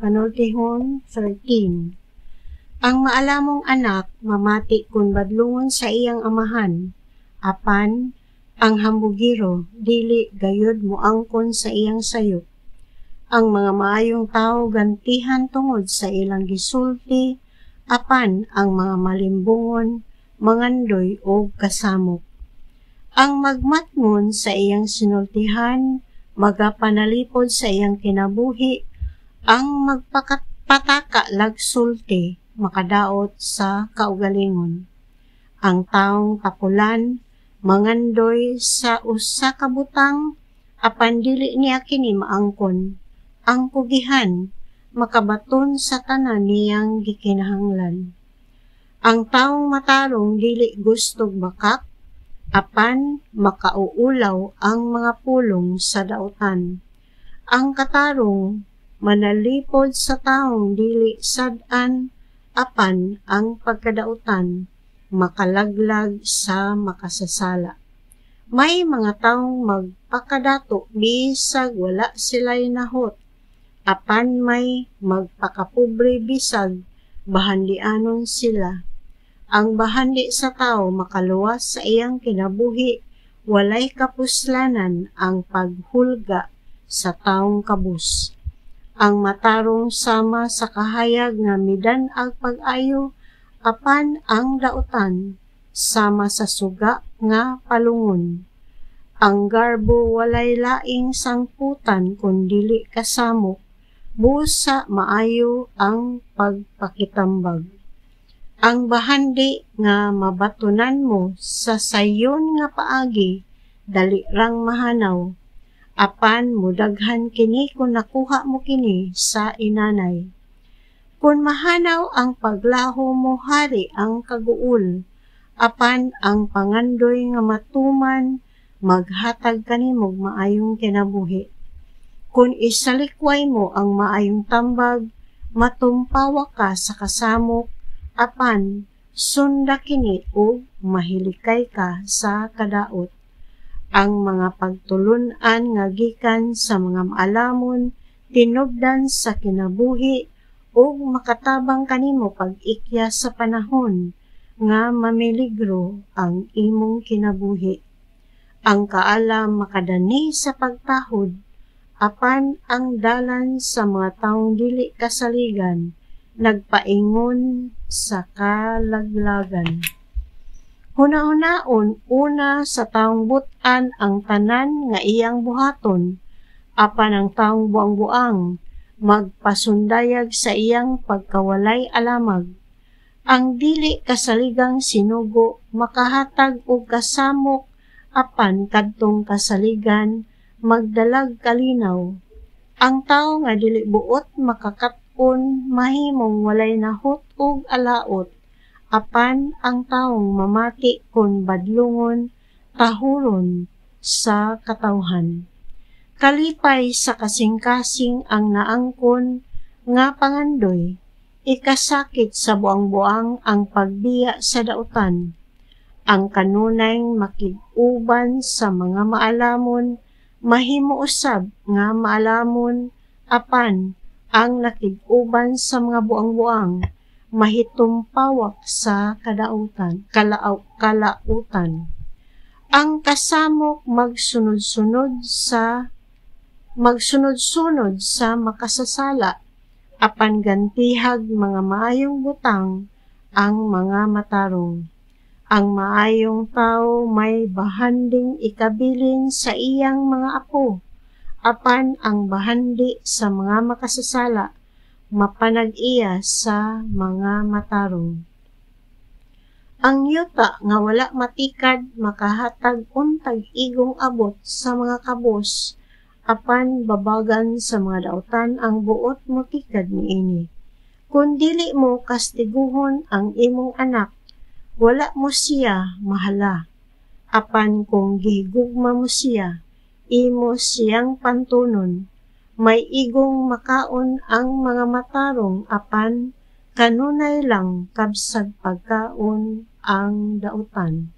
Panultihon 13. Ang maalamong anak mamati kun badlungon sa iyang amahan, apan ang hambugiro dili gayud moangkon sa iyang sayop. Ang mga maayong tao gantihan tungod sa ilang gisulti, apan ang mga malimbungon mangandoy og kasamok. Ang magmatngon sa iyang sinultihan magapanalipod sa iyang kinabuhi, ang magpataka lagsulti makadaot sa kaugalingon. Ang taong tapulan mangandoy sa usa ka butang, apan dili niya kini maangkon. Ang pugihan makabaton sa tanan niyang gikinahanglan. Ang taong matarong dili gustog bakak, apan makauulaw ang mga pulong sa dautan. Ang katarong manalipod sa taong dili sad-an, apan ang pagkadautan makalaglag sa makasasala. May mga taong magpakadato bisag wala sila'y nahot, apan may magpakapobre bisag bahandianon sila. Ang bahandi sa tao makaluwas sa iyang kinabuhi, walay kapuslanan ang paghulga sa taong kabus. Ang matarong sama sa kahayag nga midan-ag pag-ayo, apan ang dautan sama sa suga nga palungon. Ang garbo walay laing sangputan kun dili kasamok, busa maayo ang pagpakitambag. Ang bahandi nga mabatunan mo sa sayon nga paagi, dali rang mahanaw, apan mudaghan kini kung nakuha mo kini sa inanay. Kung mahanaw ang paglaho mo hari ang kaguol, apan ang pangandoy nga matuman maghatag kanimog maayong kinabuhi. Kung isalikway mo ang maayong tambag, matumpawa ka sa kasamok, apan sunda kini o mahilikay ka sa kadaot. Ang mga pagtulunan nga gikan sa mga maalamon tinubdan sa kinabuhi ug makatabang kanimo pag-ikya sa panahon nga mamiligro ang imong kinabuhi. Ang kaalam makadani sa pagtahod, apan ang dalan sa mga taong dili kasaligan nagpaingon sa kalaglagan. Huna-hunaon una sa taong butan ang tanan nga iyang buhaton, apan ang taong buang-buang magpasundayag sa iyang pagkawalay alamag. Ang dili kasaligang sinugo makahatag og kasamok, apan kadtong kasaligan magdalag kalinaw. Ang tawo nga dili buot makakaton mahimong walay nahot og alaot, apan ang taong mamati kon badlungon tahuron sa katawhan. Kalipay sa kasing-kasing ang naangkon nga pangandoy, ikasakit sa buang-buang ang pagbiya sa dautan. Ang kanunay makig-uban sa mga maalamon, mahimo usab nga maalamon, apan ang nakig-uban sa mga buang-buang, mahitumpawak sa kalautan. Ang kasamok magsunod-sunod sa makasasala, apan gantihag mga maayong butang ang mga matarong. Ang maayong tao may bahanding ikabilin sa iyang mga apo, apan ang bahandi sa mga makasasala mapanag-iya sa mga matarong. Ang yuta nga wala matikad makahatag untag igong abot sa mga kabos, apan babagan sa mga dautan ang buot mo tikad niini. Kung dili mo kastiguhon ang imong anak, wala mo siya mahala. Apan kung gihigugma mo siya, imo siyang pantunon. May igong makaon ang mga matarong, apan kanunay lang kabsag pagkaon ang dautan.